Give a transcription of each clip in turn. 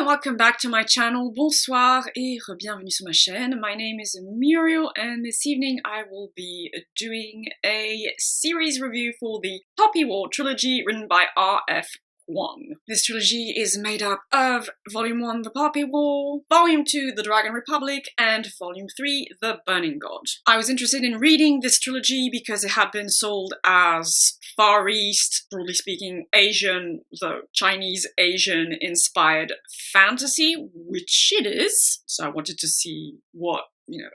and welcome back to my channel. Bonsoir et bienvenue sur ma chaîne. My name is Muriel and this evening I will be doing a series review for the Poppy War trilogy written by R.F. Kuang. This trilogy is made up of Volume 1, The Poppy War, Volume 2, The Dragon Republic, and Volume 3, The Burning God. I was interested in reading this trilogy because it had been sold as Far East, broadly speaking, Asian, though Chinese Asian inspired fantasy, which it is. So I wanted to see what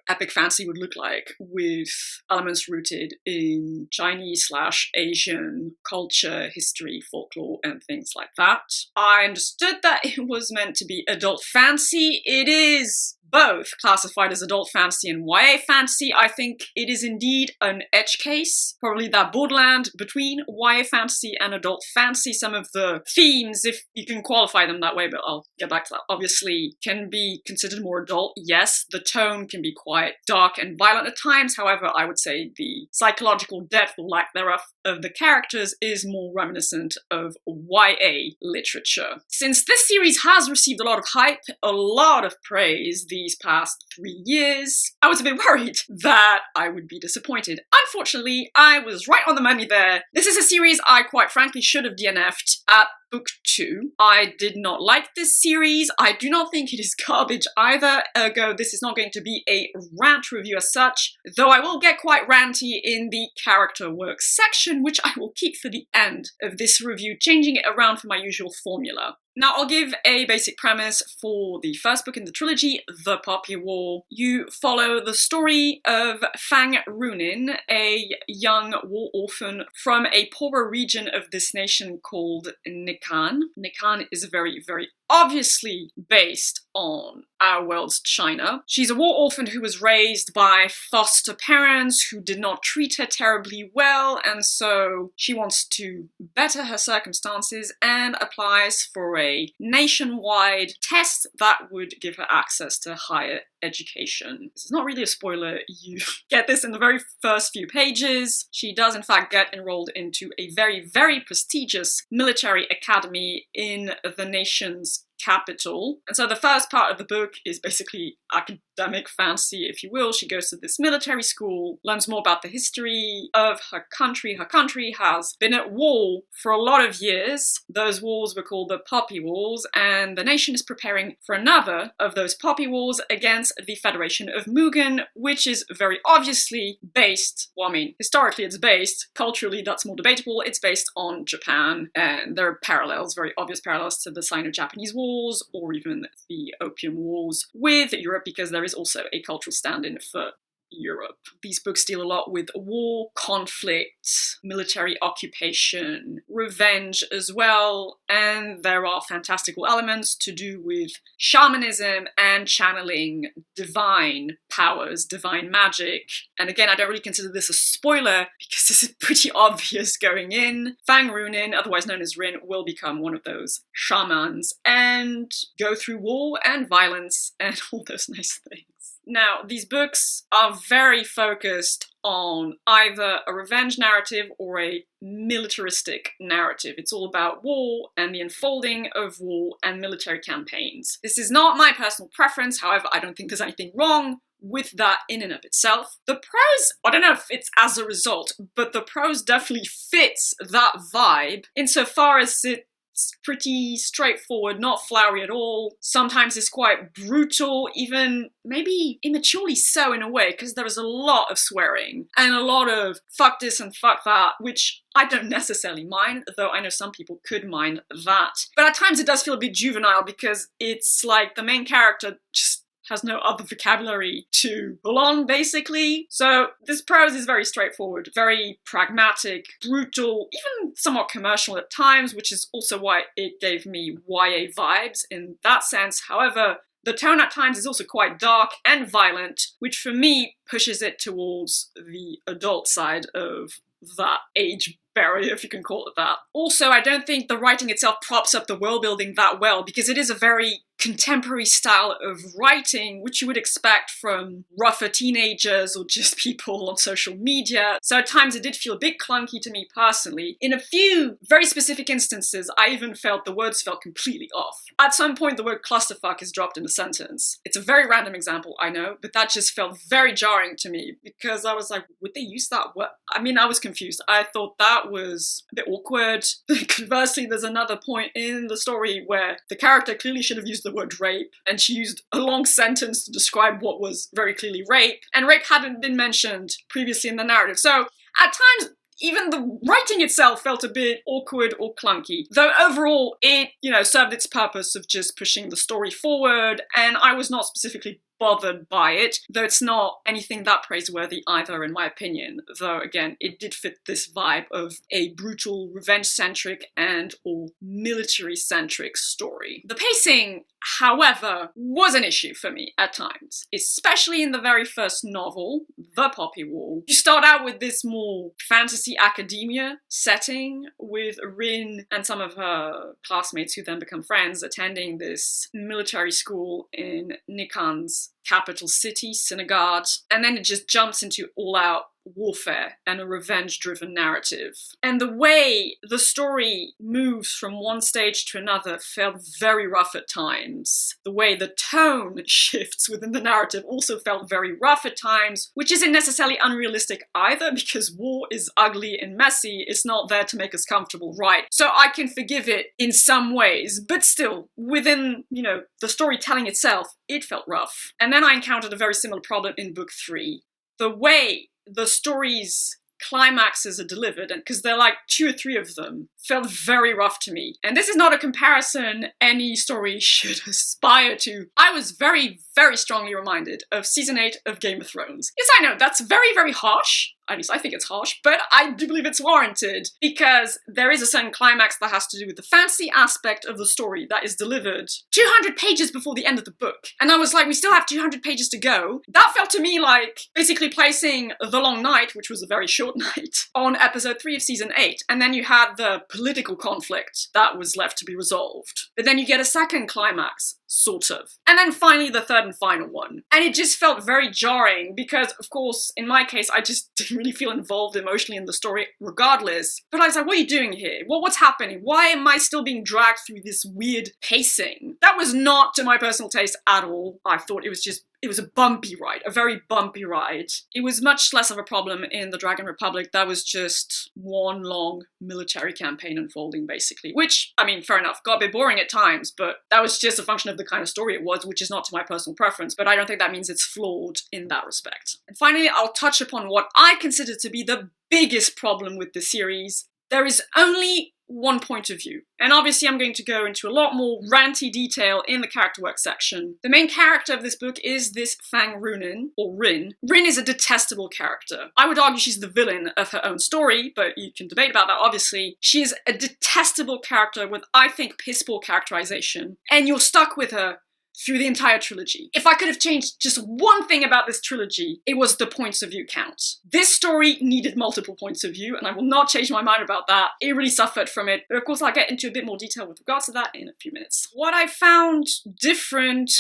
epic fantasy would look like with elements rooted in Chinese/Asian culture, history, folklore, and things like that. I understood that it was meant to be adult fantasy. It is both classified as adult fantasy and YA fantasy. I think it is indeed an edge case, probably that borderland between YA fantasy and adult fantasy. Some of the themes, if you can qualify them that way, but I'll get back to that, obviously can be considered more adult. Yes, the tone can be quite dark and violent at times. However, I would say the psychological depth or lack thereof of the characters is more reminiscent of YA literature. Since this series has received a lot of hype, a lot of praise these past 3 years, I was a bit worried that I would be disappointed. Unfortunately, I was right on the money there. This is a series I quite frankly should have DNF'd at Booktube. I did not like this series. I do not think it is garbage either, ergo this is not going to be a rant review as such, though I will get quite ranty in the character work section, which I will keep for the end of this review, changing it around from my usual formula. Now, I'll give a basic premise for the first book in the trilogy, The Poppy War. You follow the story of Fang Runin, a young war orphan from a poorer region of this nation called Nikan. Nikan is very, very obviously based on our world's China. She's a war orphan who was raised by foster parents who did not treat her terribly well, and so she wants to better her circumstances and applies for a nationwide test that would give her access to higher education. This is not really a spoiler, you get this in the very first few pages. She does in fact get enrolled into a very, very prestigious military academy in the nation's capital. And so the first part of the book is basically academic fantasy, if you will. She goes to this military school, learns more about the history of her country. Her country has been at war for a lot of years. Those wars were called the Poppy Wars, and the nation is preparing for another of those Poppy Wars against the Federation of Mugen, which is very obviously based, well, I mean, historically it's based, culturally that's more debatable, it's based on Japan, and there are parallels, very obvious parallels to the Sino-Japanese War, or even the Opium Wars with Europe, because there is also a cultural stand-in for Europe. These books deal a lot with war, conflict, military occupation, revenge as well, and there are fantastical elements to do with shamanism and channeling divine powers, divine magic. And again, I don't really consider this a spoiler because this is pretty obvious going in. Fang Runin, otherwise known as Rin, will become one of those shamans and go through war and violence and all those nice things. Now, these books are very focused on either a revenge narrative or a militaristic narrative. It's all about war and the unfolding of war and military campaigns. This is not my personal preference, however, I don't think there's anything wrong with that in and of itself. The prose, I don't know if it's as a result, but the prose definitely fits that vibe insofar as it's pretty straightforward, not flowery at all. Sometimes it's quite brutal, even maybe immaturely so in a way, because there is a lot of swearing and a lot of fuck this and fuck that, which I don't necessarily mind, though I know some people could mind that. But at times it does feel a bit juvenile because it's like the main character just has no other vocabulary to pull on, basically. So this prose is very straightforward, very pragmatic, brutal, even somewhat commercial at times, which is also why it gave me YA vibes in that sense. However, the tone at times is also quite dark and violent, which for me pushes it towards the adult side of that age barrier, if you can call it that. Also, I don't think the writing itself props up the world building that well, because it is a very contemporary style of writing, which you would expect from rougher teenagers or just people on social media. So at times it did feel a bit clunky to me personally. In a few very specific instances, I even felt the words felt completely off. At some point, the word clusterfuck is dropped in a sentence. It's a very random example, I know, but that just felt very jarring to me because I was like, would they use that word? I mean, I was confused. I thought that was a bit awkward. Conversely, there's another point in the story where the character clearly should have used the word rape, and she used a long sentence to describe what was very clearly rape, and rape hadn't been mentioned previously in the narrative. So at times, even the writing itself felt a bit awkward or clunky. Though overall, it, served its purpose of just pushing the story forward, and I was not specifically bothered by it, though it's not anything that praiseworthy either, in my opinion. Though, again, it did fit this vibe of a brutal, revenge-centric and or military-centric story. The pacing, however, was an issue for me at times, especially in the very first novel, The Poppy Wall. You start out with this more fantasy academia setting with Rin and some of her classmates who then become friends attending this military school in Nikan's capital city, Sinagard, and then it just jumps into all-out warfare and a revenge-driven narrative. And the way the story moves from one stage to another felt very rough at times. The way the tone shifts within the narrative also felt very rough at times, which isn't necessarily unrealistic either, because war is ugly and messy. It's not there to make us comfortable, right? So I can forgive it in some ways, but still, within, the storytelling itself, it felt rough. And then I encountered a very similar problem in book 3. The way the story's climaxes are delivered, and because there are like 2 or 3 of them, felt very rough to me. And this is not a comparison any story should aspire to. I was very, very strongly reminded of season 8 of Game of Thrones. Yes, I know, that's very, very harsh. At least I think it's harsh, but I do believe it's warranted because there is a certain climax that has to do with the fantasy aspect of the story that is delivered 200 pages before the end of the book. And I was like, we still have 200 pages to go. That felt to me like basically placing The Long Night, which was a very short night, on episode 3 of season 8. And then you had the political conflict that was left to be resolved. But then you get a second climax, sort of. And then finally the third and final one. And it just felt very jarring because, of course, in my case, I just didn't really feel involved emotionally in the story regardless. But I was like, what are you doing here? What's happening? Why am I still being dragged through this weird pacing? That was not to my personal taste at all. I thought it was a bumpy ride, a very bumpy ride. It was much less of a problem in the Dragon Republic. That was just one long military campaign unfolding, basically. Which, I mean, fair enough, got a bit boring at times, but that was just a function of the kind of story it was, which is not to my personal preference, but I don't think that means it's flawed in that respect. And finally, I'll touch upon what I consider to be the biggest problem with the series. There is only one point of view. And obviously I'm going to go into a lot more ranty detail in the character work section. The main character of this book is this Fang Runin, or Rin. Rin is a detestable character. I would argue she's the villain of her own story, but you can debate about that, obviously. She is a detestable character with, I think, piss-poor characterization. And you're stuck with her through the entire trilogy. If I could have changed just one thing about this trilogy, it was the points of view count. This story needed multiple points of view, and I will not change my mind about that. It really suffered from it, but of course I'll get into a bit more detail with regards to that in a few minutes. What I found different...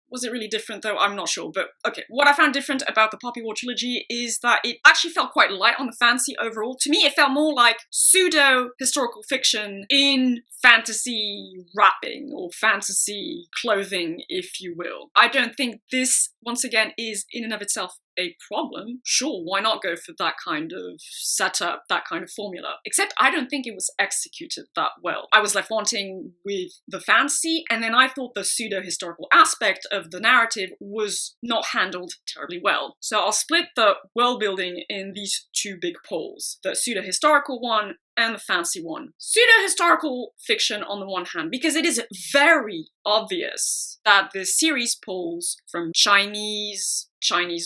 Was it really different though? I'm not sure, but okay. What I found different about the Poppy War trilogy is that it actually felt quite light on the fantasy overall. To me, it felt more like pseudo-historical fiction in fantasy wrapping or fantasy clothing, if you will. I don't think this, once again, is in and of itself a problem. Sure, why not go for that kind of setup, that kind of formula? Except I don't think it was executed that well. I was left wanting with the fantasy, and then I thought the pseudo-historical aspect of the narrative was not handled terribly well. So I'll split the world building in these 2 big poles, the pseudo-historical one and the fantasy one. Pseudo-historical fiction on the one hand, because it is very obvious that the series pulls from Chinese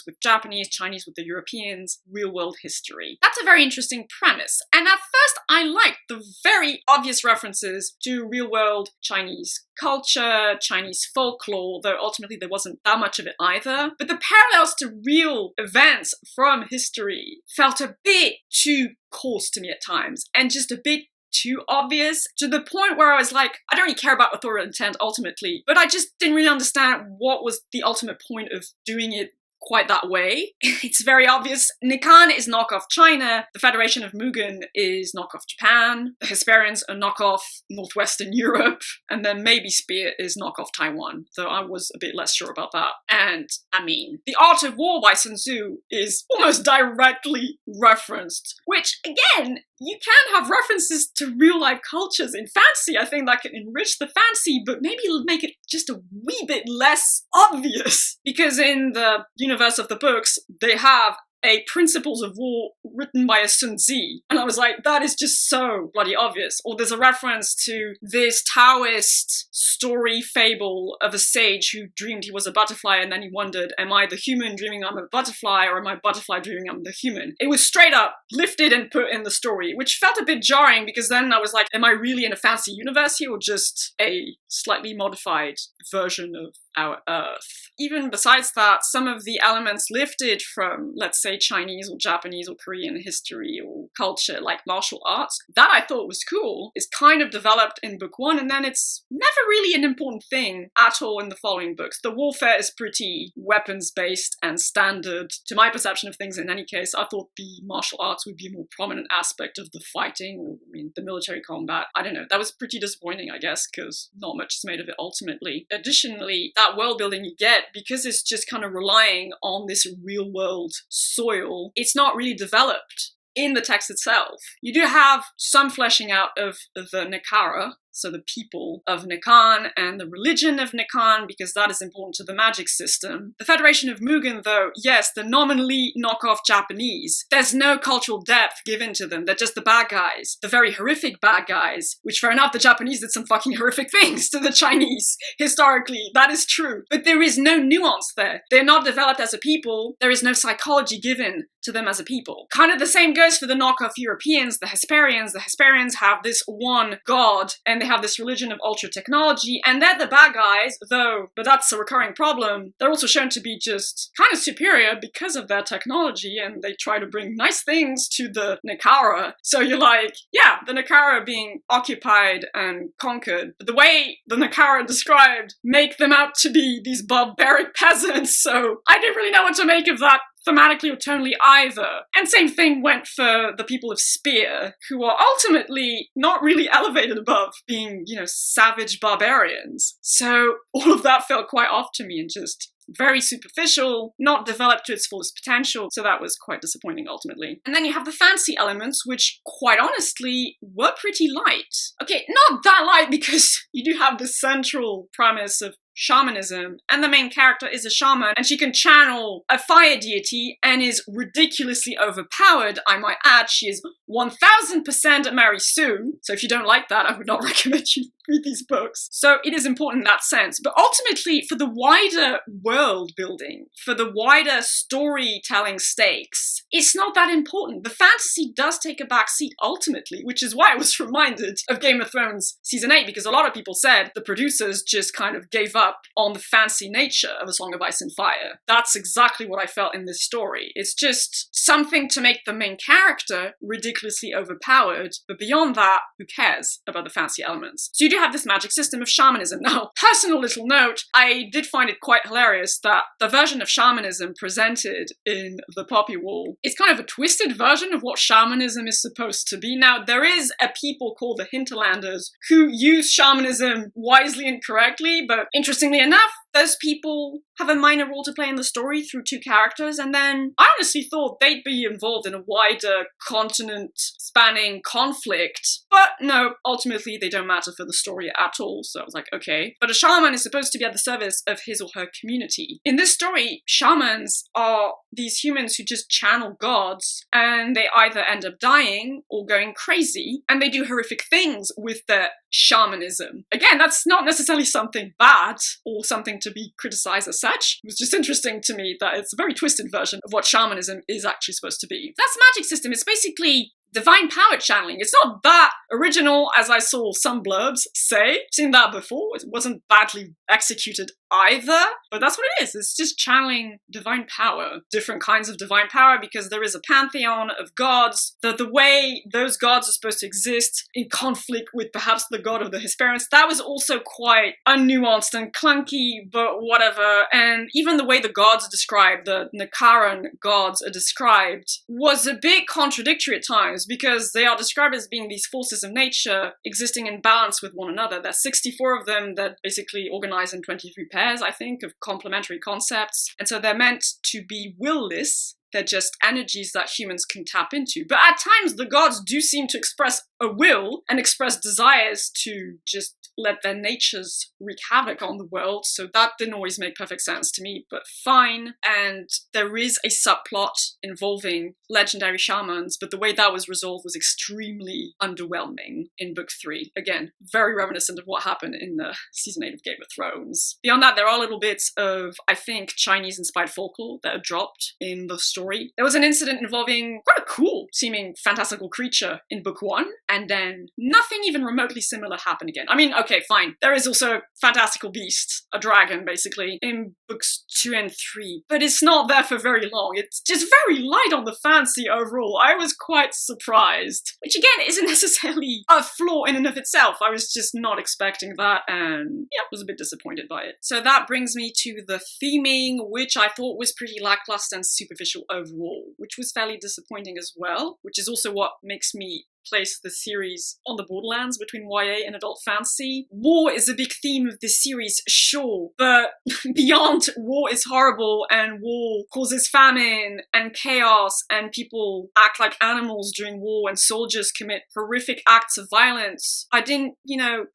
with Japanese, Chinese with the Europeans, real-world history. That's a very interesting premise. And at first, I liked the very obvious references to real-world Chinese culture, Chinese folklore, though ultimately there wasn't that much of it either. But the parallels to real events from history felt a bit too coarse to me at times, and just a bit too obvious, to the point where I was like, I don't really care about authorial intent ultimately, but I just didn't really understand what was the ultimate point of doing it quite that way. It's very obvious. Nikan is knockoff China, the Federation of Mugen is knockoff Japan, the Hesperians are knockoff Northwestern Europe, and then maybe Spear is knockoff Taiwan, though I was a bit less sure about that. And, I mean, The Art of War by Sun Tzu is almost directly referenced, which, again, you can have references to real-life cultures in fantasy. I think that can enrich the fantasy, but maybe make it just a wee bit less obvious. Because in the universe of the books, they have a Principles of War written by a Sun Tzu. And I was like, that is just so bloody obvious. Or there's a reference to this Taoist story fable of a sage who dreamed he was a butterfly and then he wondered, am I the human dreaming I'm a butterfly or am I a butterfly dreaming I'm the human? It was straight up lifted and put in the story, which felt a bit jarring because then I was like, am I really in a fantasy universe here or just a slightly modified version of our Earth? Even besides that, some of the elements lifted from, let's say, Chinese or Japanese or Korean history or culture, like martial arts, that I thought was cool, is kind of developed in book one, and then it's never really an important thing at all in the following books. The warfare is pretty weapons-based and standard. To my perception of things, in any case, I thought the martial arts would be a more prominent aspect of the fighting, or, I mean, the military combat. I don't know. That was pretty disappointing, I guess, because not much is made of it ultimately. Additionally, that world building you get, because it's just kind of relying on this real world soil, it's not really developed in the text itself. You do have some fleshing out of the Nekara, so the people of Nikan and the religion of Nikan, because that is important to the magic system. The Federation of Mugen, though, yes, they're nominally knockoff Japanese. There's no cultural depth given to them. They're just the bad guys, the very horrific bad guys, which fair enough, the Japanese did some fucking horrific things to the Chinese, historically. That is true. But there is no nuance there. They're not developed as a people. There is no psychology given to them as a people. Kind of the same goes for the knockoff Europeans, the Hesperians. The Hesperians have this one god, and they have this religion of ultra technology, and they're the bad guys, though, but that's a recurring problem. They're also shown to be just kind of superior because of their technology, and they try to bring nice things to the Nekara. So you're like, yeah, the Nekara being occupied and conquered, but the way the Nekara described make them out to be these barbaric peasants, so I didn't really know what to make of that thematically or tonally either. And same thing went for the people of Spear, who are ultimately not really elevated above being, savage barbarians. So all of that felt quite off to me and just very superficial, not developed to its fullest potential, so that was quite disappointing ultimately. And then you have the fantasy elements, which, quite honestly, were pretty light. Okay, not that light because you do have the central premise of shamanism, and the main character is a shaman, and she can channel a fire deity and is ridiculously overpowered, I might add. She is 1000% Mary Sue, so if you don't like that, I would not recommend you read these books. So it is important in that sense, but ultimately, for the wider world building, for the wider storytelling stakes, it's not that important. The fantasy does take a backseat ultimately, which is why I was reminded of Game of Thrones Season 8, because a lot of people said the producers just kind of gave up on the fancy nature of A Song of Ice and Fire. That's exactly what I felt in this story. It's just something to make the main character ridiculously overpowered, but beyond that, who cares about the fancy elements? So you do have this magic system of shamanism. Now, personal little note, I did find it quite hilarious that the version of shamanism presented in The Poppy Wall is kind of a twisted version of what shamanism is supposed to be. Now, there is a people called the Hinterlanders who use shamanism wisely and correctly, but interestingly enough, those people have a minor role to play in the story through two characters, and then I honestly thought they'd be involved in a wider continent-spanning conflict, but no, ultimately they don't matter for the story at all, so I was like, okay. But a shaman is supposed to be at the service of his or her community. In this story, shamans are these humans who just channel gods, and they either end up dying or going crazy, and they do horrific things with their shamanism. Again, that's not necessarily something bad or something to be criticized as such. It was just interesting to me that it's a very twisted version of what shamanism is actually supposed to be. That's magic system. It's basically divine power channeling. It's not that original as I saw some blurbs say. I've seen that before. It wasn't badly executed either, but that's what it is. It's just channeling divine power, different kinds of divine power, because there is a pantheon of gods. The way those gods are supposed to exist in conflict with perhaps the god of the Hesperians, that was also quite unnuanced and clunky, but whatever. And even the way the gods are described, the Nakaran gods are described, was a bit contradictory at times, because they are described as being these forces of nature existing in balance with one another. There's 64 of them that basically organize in 23 pairs, I think, of complementary concepts. And so they're meant to be will-less. They're just energies that humans can tap into. But at times, the gods do seem to express a will and express desires to just let their natures wreak havoc on the world. So that didn't always make perfect sense to me, but fine. And there is a subplot involving legendary shamans, but the way that was resolved was extremely underwhelming in book 3. Again, very reminiscent of what happened in season 8 of Game of Thrones. Beyond that, there are little bits of, I think, Chinese-inspired folklore that are dropped in the story. There was an incident involving quite a cool-seeming fantastical creature in book 1, and then nothing even remotely similar happened again. I mean, okay, fine. There is also a fantastical beast, a dragon, basically, in books 2 and 3, but it's not there for very long. It's just very light on the fancy overall. I was quite surprised, which again isn't necessarily a flaw in and of itself. I was just not expecting that, and yeah, was a bit disappointed by it. So that brings me to the theming, which I thought was pretty lackluster and superficial overall, which was fairly disappointing as well, which is also what makes me place the series on the borderlands between YA and adult fantasy. War is a big theme of this series, sure, but beyond war is horrible, and war causes famine and chaos, and people act like animals during war, and soldiers commit horrific acts of violence. I didn't,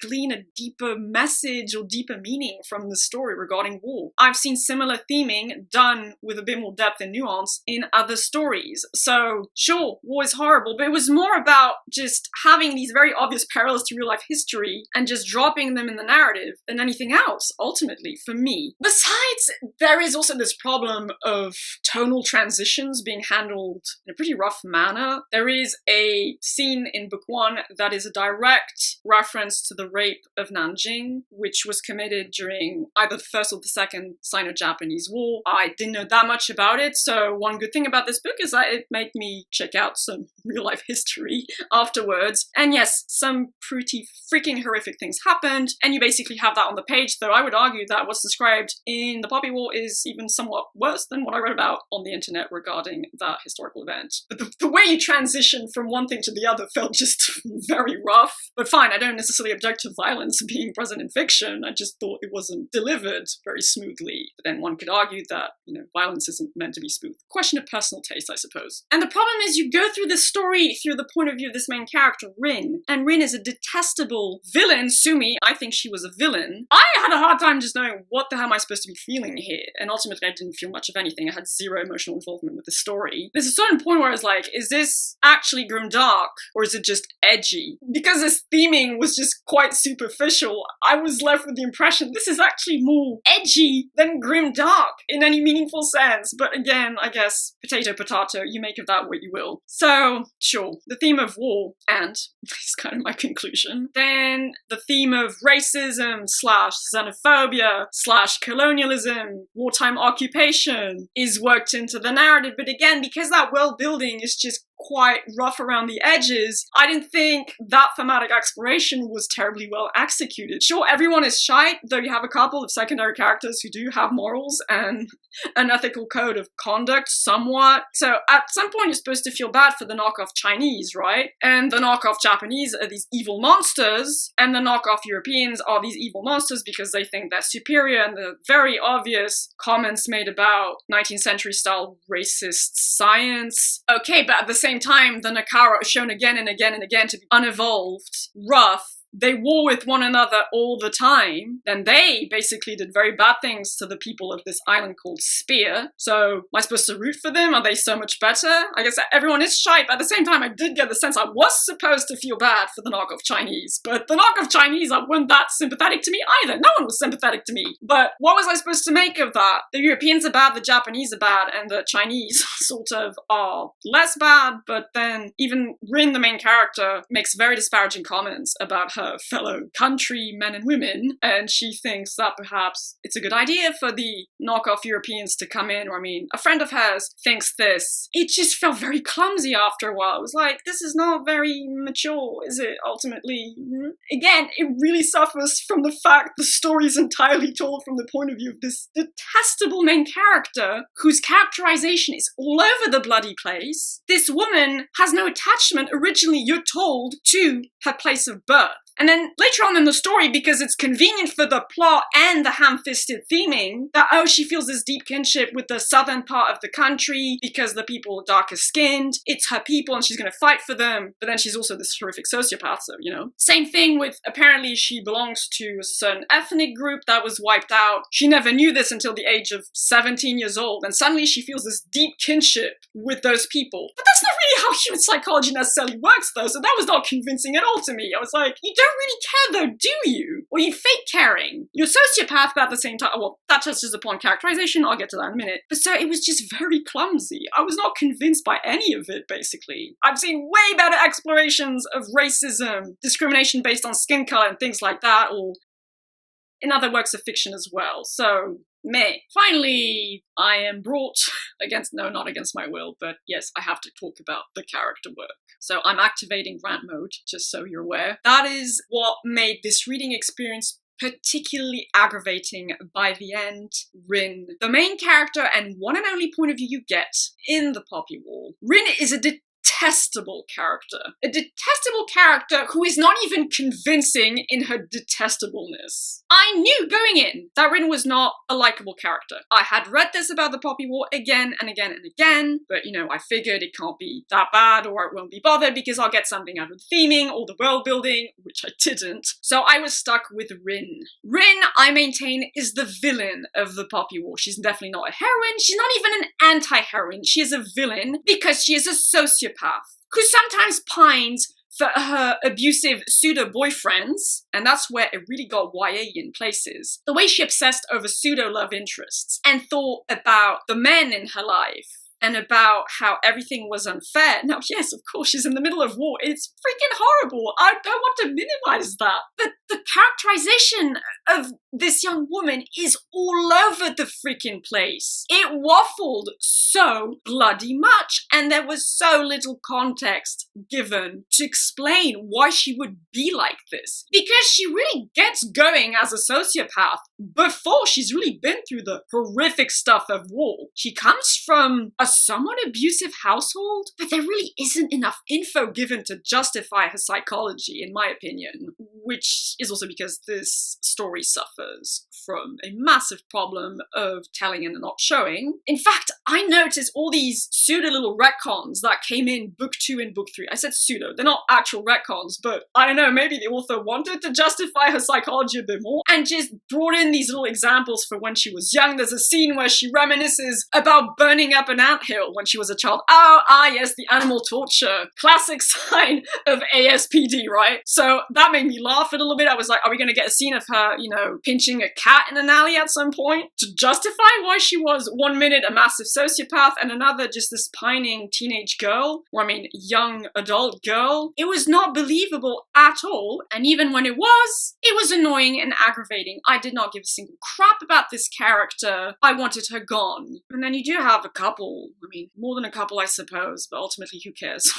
glean a deeper message or deeper meaning from the story regarding war. I've seen similar theming done with a bit more depth and nuance in other stories. So, sure, war is horrible, but it was more about just having these very obvious parallels to real life history and just dropping them in the narrative than anything else, ultimately, for me. Besides, there is also this problem of tonal transitions being handled in a pretty rough manner. There is a scene in book 1 that is a direct reference to the rape of Nanjing, which was committed during either the First or the Second Sino-Japanese War. I didn't know that much about it, so one good thing about this book is that it made me check out some real life history afterwards. And yes, some pretty freaking horrific things happened, and you basically have that on the page, though I would argue that what's described in the Poppy War is even somewhat worse than what I read about on the internet regarding that historical event. But the way you transition from one thing to the other felt just very rough. But fine, I don't necessarily object to violence being present in fiction, I just thought it wasn't delivered very smoothly. But then one could argue that, violence isn't meant to be smooth. Question of personal taste, I suppose. And the problem is you go through this story through the point of view of this main character, Rin. And Rin is a detestable villain. Sumi, I think she was a villain. I had a hard time just knowing what the hell am I supposed to be feeling here. And ultimately I didn't feel much of anything. I had zero emotional involvement with the story. There's a certain point where I was like, is this actually grimdark or is it just edgy? Because this theming was just quite superficial, I was left with the impression this is actually more edgy than grimdark in any meaningful sense. But again, I guess potato, you make of that what you will. So, sure, the theme of war, and it's kind of my conclusion. Then the theme of racism / xenophobia / colonialism, wartime occupation is worked into the narrative. But again, because that world building is just quite rough around the edges, I didn't think that thematic exploration was terribly well executed. Sure, everyone is shite, though you have a couple of secondary characters who do have morals and an ethical code of conduct somewhat. So at some point you're supposed to feel bad for the knockoff Chinese, right? And the knockoff Japanese are these evil monsters, and the knockoff Europeans are these evil monsters because they think they're superior, and the very obvious comments made about 19th century style racist science. Okay, but at the same time, the Nakara are shown again and again and again to be unevolved, rough, they war with one another all the time, then they basically did very bad things to the people of this island called Spear. So, am I supposed to root for them? Are they so much better? I guess everyone is shite, but at the same time, I did get the sense I was supposed to feel bad for the knockoff Chinese. But the knockoff Chinese weren't that sympathetic to me either. No one was sympathetic to me. But what was I supposed to make of that? The Europeans are bad, the Japanese are bad, and the Chinese sort of are less bad, but then even Rin, the main character, makes very disparaging comments about her her fellow country men and women, and she thinks that perhaps it's a good idea for the knockoff Europeans to come in, or a friend of hers thinks this. It just felt very clumsy after a while. It was like, this is not very mature, is it, ultimately? Again, it really suffers from the fact the story is entirely told from the point of view of this detestable main character, whose characterization is all over the bloody place. This woman has no attachment, originally, you're told, to her place of birth. And then later on in the story, because it's convenient for the plot and the ham-fisted theming, that, she feels this deep kinship with the southern part of the country because the people are darker skinned, it's her people and she's gonna fight for them, but then she's also this horrific sociopath, so, Same thing with, apparently she belongs to a certain ethnic group that was wiped out. She never knew this until the age of 17 years old, and suddenly she feels this deep kinship with those people. But that's not really how human psychology necessarily works, though, so that was not convincing at all to me. I was like, you don't really care though, do you? Or you fake caring. You're a sociopath, but at the same time, well, that touches upon characterization, I'll get to that in a minute. But so it was just very clumsy. I was not convinced by any of it, basically. I've seen way better explorations of racism, discrimination based on skin color and things like that, or in other works of fiction as well. So, meh. Finally, I am brought not against my will, but yes, I have to talk about the character work. So I'm activating rant mode, just so you're aware. That is what made this reading experience particularly aggravating by the end. Rin, the main character and one and only point of view you get in the Poppy War. Rin is a detestable character. A detestable character who is not even convincing in her detestableness. I knew going in that Rin was not a likable character. I had read this about the Poppy War again and again and again, but I figured it can't be that bad or it won't be bothered because I'll get something out of the theming or the world building, which I didn't. So I was stuck with Rin. Rin, I maintain, is the villain of the Poppy War. She's definitely not a heroine. She's not even an anti-heroine. She is a villain because she is a sociopath who sometimes pines for her abusive pseudo-boyfriends, and that's where it really got YA in places. The way she obsessed over pseudo-love interests and thought about the men in her life and about how everything was unfair. Now, yes, of course, she's in the middle of war. It's freaking horrible. I don't want to minimize that. But the characterization of this young woman is all over the freaking place. It waffled so bloody much, and there was so little context given to explain why she would be like this. Because she really gets going as a sociopath before she's really been through the horrific stuff of war. She comes from a somewhat abusive household, but there really isn't enough info given to justify her psychology, in my opinion, which is also because this story suffers from a massive problem of telling and not showing. In fact, I noticed all these pseudo little retcons that came in book 2 and book 3. I said pseudo, they're not actual retcons, but I don't know, maybe the author wanted to justify her psychology a bit more and just brought in these little examples for when she was young. There's a scene where she reminisces about burning up an anthill when she was a child. Yes, the animal torture. Classic sign of ASPD, right? So that made me laugh a little bit. I was like, are we going to get a scene of her, pinching a cat in an alley at some point to justify why she was 1 minute a massive sociopath and another just this pining teenage girl, or young adult girl? It was not believable at all, and even when it was annoying and aggravating. I did not give a single crap about this character. I wanted her gone. And then you do have a couple, more than a couple I suppose, but ultimately who cares?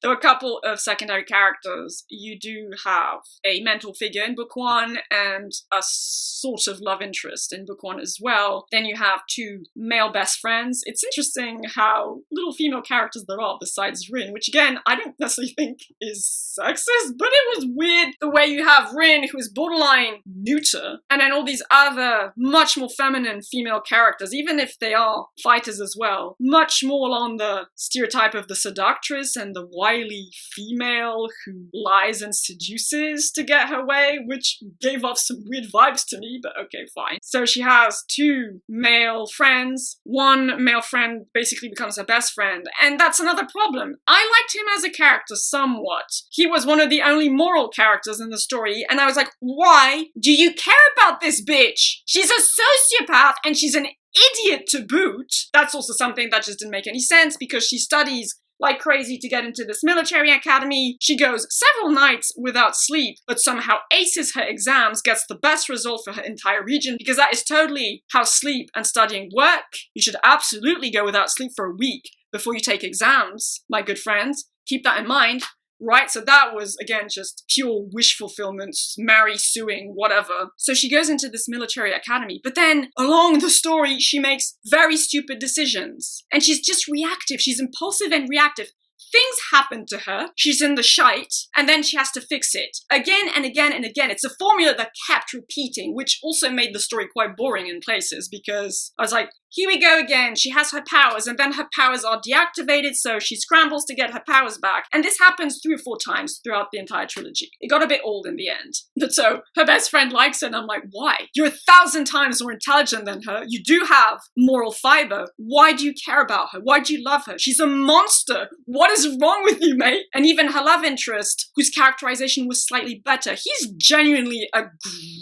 There were a couple of secondary characters. You do have a mental figure in book 1 and a sort of love interest in book 1 as well. Then you have 2 male best friends. It's interesting how little female characters there are besides Rin, which again, I don't necessarily think is sexist, but it was weird the way you have Rin, who is borderline neuter, and then all these other much more feminine female characters, even if they are fighters as well, much more along the stereotype of the seductress and the wily female who lies and seduces to get her way, which gave off some weird vibes to me, but okay, fine. So she has 2 male friends. One male friend basically becomes her best friend, and that's another problem. I liked him as a character somewhat. He was one of the only moral characters in the story, and I was like, why do you care about this bitch? She's a sociopath and she's an idiot to boot. That's also something that just didn't make any sense because she studies like crazy to get into this military academy. She goes several nights without sleep, but somehow aces her exams, gets the best result for her entire region, because that is totally how sleep and studying work. You should absolutely go without sleep for a week before you take exams, my good friends. Keep that in mind. Right, so that was, again, just pure wish fulfillment, Mary suing, whatever. So she goes into this military academy, but then along the story, she makes very stupid decisions. And she's just reactive. She's impulsive and reactive. Things happen to her, she's in the shite, and then she has to fix it. Again and again and again. It's a formula that kept repeating, which also made the story quite boring in places, because I was like, here we go again, she has her powers, and then her powers are deactivated, so she scrambles to get her powers back. And this happens 3 or 4 times throughout the entire trilogy. It got a bit old in the end. But so, her best friend likes her, and I'm like, why? You're 1,000 times more intelligent than her. You do have moral fiber. Why do you care about her? Why do you love her? She's a monster. What is wrong with you, mate? And even her love interest, whose characterization was slightly better, he's genuinely a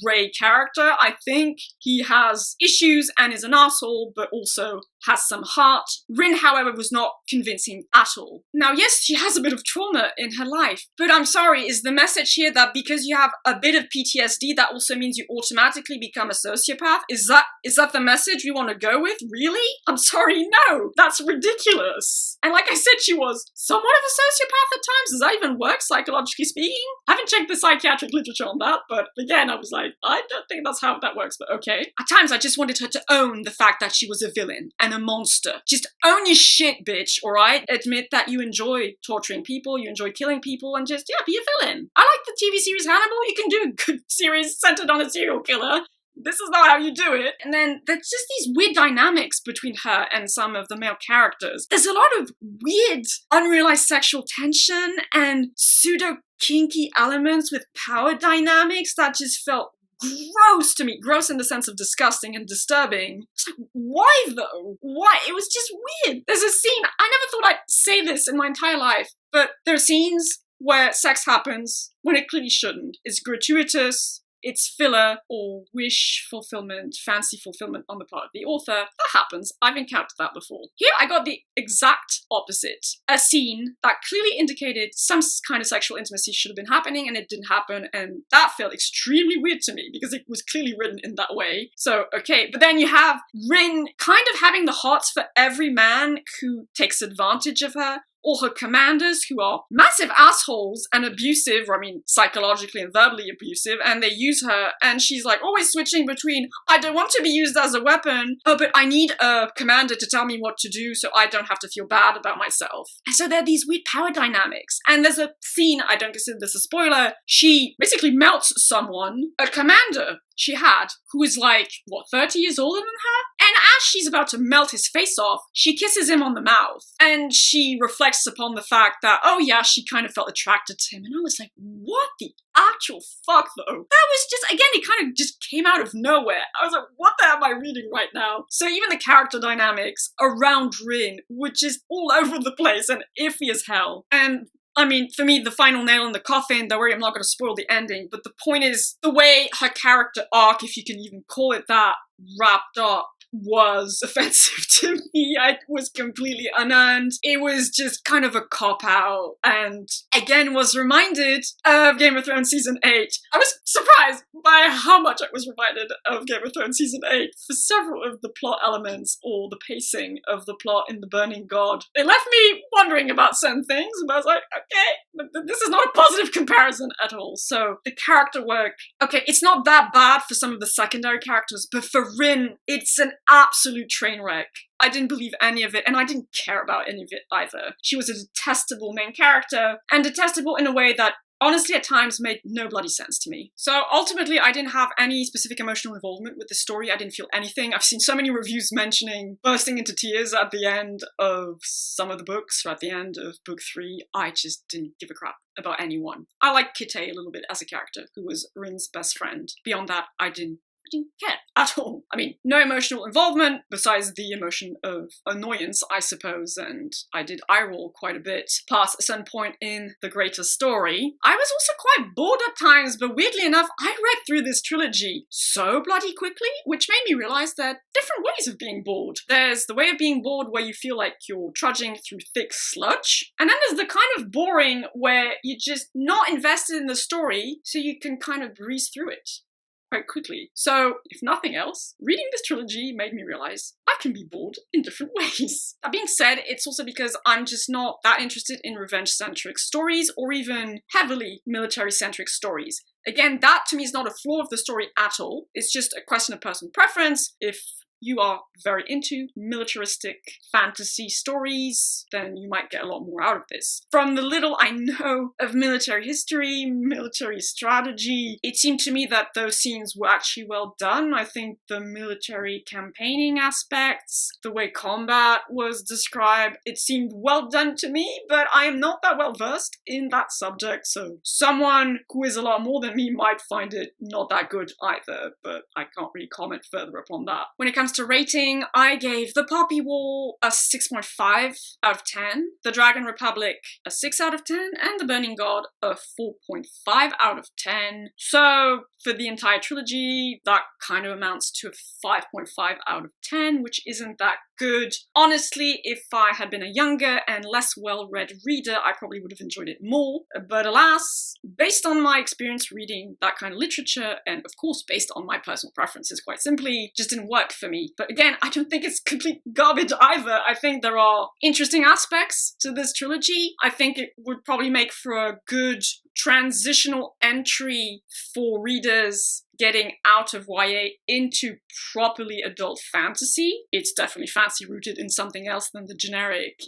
great character. I think he has issues and is an asshole, but also has some heart. Rin, however, was not convincing at all. Now, yes, she has a bit of trauma in her life, but I'm sorry, is the message here that because you have a bit of PTSD, that also means you automatically become a sociopath? Is that the message we want to go with? Really? I'm sorry, no, that's ridiculous. And like I said, she was somewhat of a sociopath at times. Does that even work, psychologically speaking? I haven't checked the psychiatric literature on that, but again, I was like, I don't think that's how that works, but okay. At times, I just wanted her to own the fact that she was a villain and a monster. Just own your shit, bitch, alright? Admit that you enjoy torturing people, you enjoy killing people, and just, yeah, be a villain. I like the TV series Hannibal. You can do a good series centered on a serial killer. This is not how you do it. And then there's just these weird dynamics between her and some of the male characters. There's a lot of weird, unrealized sexual tension and pseudo-kinky elements with power dynamics that just felt gross to me. Gross in the sense of disgusting and disturbing. It's like, why though? Why? It was just weird. There's a scene, I never thought I'd say this in my entire life, but there are scenes where sex happens when it clearly shouldn't. It's gratuitous, it's filler or wish fulfillment, fancy fulfillment on the part of the author. That happens. I've encountered that before. Here I got the exact opposite. A scene that clearly indicated some kind of sexual intimacy should have been happening and it didn't happen, and that felt extremely weird to me because it was clearly written in that way. So, okay. But then you have Rin kind of having the hots for every man who takes advantage of her, or her commanders who are massive assholes and abusive, or I mean psychologically and verbally abusive, and they use her, and she's like always switching between, I don't want to be used as a weapon, oh, but I need a commander to tell me what to do so I don't have to feel bad about myself. And so there are these weird power dynamics. And there's a scene, I don't consider this a spoiler, she basically melts someone, a commander she had, who is like, what, 30 years older than her? And as she's about to melt his face off, she kisses him on the mouth. And she reflects upon the fact that, oh yeah, she kind of felt attracted to him. And I was like, what the actual fuck though? That was just, again, it kind of just came out of nowhere. I was like, what the hell am I reading right now? So even the character dynamics around Rin were just all over the place and iffy as hell. And I mean, for me, the final nail in the coffin, don't worry, I'm not going to spoil the ending, but the point is, the way her character arc, if you can even call it that, wrapped up was offensive to me. It was completely unearned. It was just kind of a cop-out, and again was reminded of Game of Thrones Season 8. I was surprised by how much I was reminded of Game of Thrones Season 8 for several of the plot elements or the pacing of the plot in The Burning God. It left me wondering about certain things, but I was like, okay, but this is not a positive comparison at all. So the character work, okay, it's not that bad for some of the secondary characters, but for Rin, it's an absolute train wreck. I didn't believe any of it, and I didn't care about any of it either. She was a detestable main character, and detestable in a way that honestly at times made no bloody sense to me. So ultimately, I didn't have any specific emotional involvement with the story. I didn't feel anything. I've seen so many reviews mentioning bursting into tears at the end of some of the books, or at the end of book 3. I just didn't give a crap about anyone. I like Kite a little bit as a character, who was Rin's best friend. Beyond that, I didn't didn't care at all. I mean, no emotional involvement besides the emotion of annoyance, I suppose, and I did eye roll quite a bit past a certain point in the greater story. I was also quite bored at times, but weirdly enough, I read through this trilogy so bloody quickly, which made me realize there are different ways of being bored. There's the way of being bored where you feel like you're trudging through thick sludge, and then there's the kind of boring where you're just not invested in the story, so you can kind of breeze through it quite quickly. So, if nothing else, reading this trilogy made me realize I can be bored in different ways. That being said, it's also because I'm just not that interested in revenge-centric stories or even heavily military-centric stories. Again, that to me is not a flaw of the story at all. It's just a question of personal preference. If you are very into militaristic fantasy stories, then you might get a lot more out of this. From the little I know of military history, military strategy, it seemed to me that those scenes were actually well done. I think the military campaigning aspects, the way combat was described, it seemed well done to me, but I am not that well versed in that subject, so someone who is a lot more than me might find it not that good either, but I can't really comment further upon that. When it comes to rating, I gave The Poppy War a 6.5 out of 10, The Dragon Republic a 6 out of 10, and The Burning God a 4.5 out of 10. So, for the entire trilogy, that kind of amounts to a 5.5 out of 10, which isn't that good. Honestly, if I had been a younger and less well-read reader, I probably would have enjoyed it more. But alas, based on my experience reading that kind of literature, and of course based on my personal preferences quite simply, just didn't work for me. But again, I don't think it's complete garbage either. I think there are interesting aspects to this trilogy. I think it would probably make for a good transitional entry for readers getting out of YA into properly adult fantasy. It's definitely fantasy rooted in something else than the generic,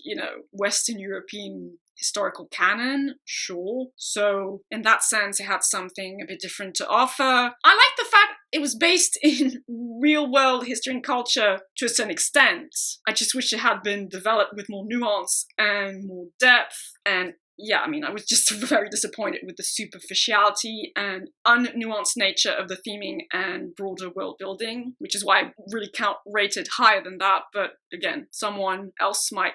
Western European historical canon, sure. So in that sense, it had something a bit different to offer. I like the fact it was based in real-world history and culture to a certain extent. I just wish it had been developed with more nuance and more depth. And yeah, I mean, I was just very disappointed with the superficiality and unnuanced nature of the theming and broader world building, which is why I really can't rate it higher than that. But again, someone else might,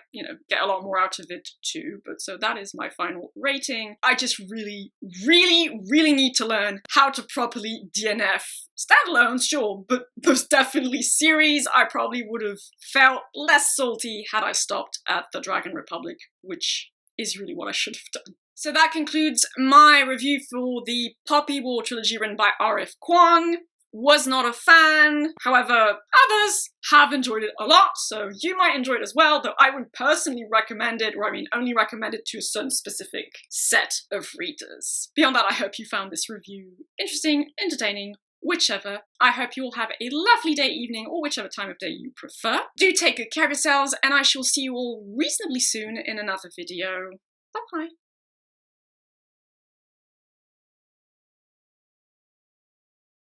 get a lot more out of it too. But so that is my final rating. I just really, really, really need to learn how to properly DNF. Standalones, sure, but most definitely series, I probably would have felt less salty had I stopped at The Dragon Republic, which is really what I should have done. So that concludes my review for the Poppy War trilogy written by R.F. Kuang. Was not a fan, however, others have enjoyed it a lot, so you might enjoy it as well, though I wouldn't personally recommend it, only recommend it to a certain specific set of readers. Beyond that, I hope you found this review interesting, entertaining, whichever. I hope you all have a lovely day, evening, or whichever time of day you prefer. Do take good care of yourselves, and I shall see you all reasonably soon in another video. Bye-bye.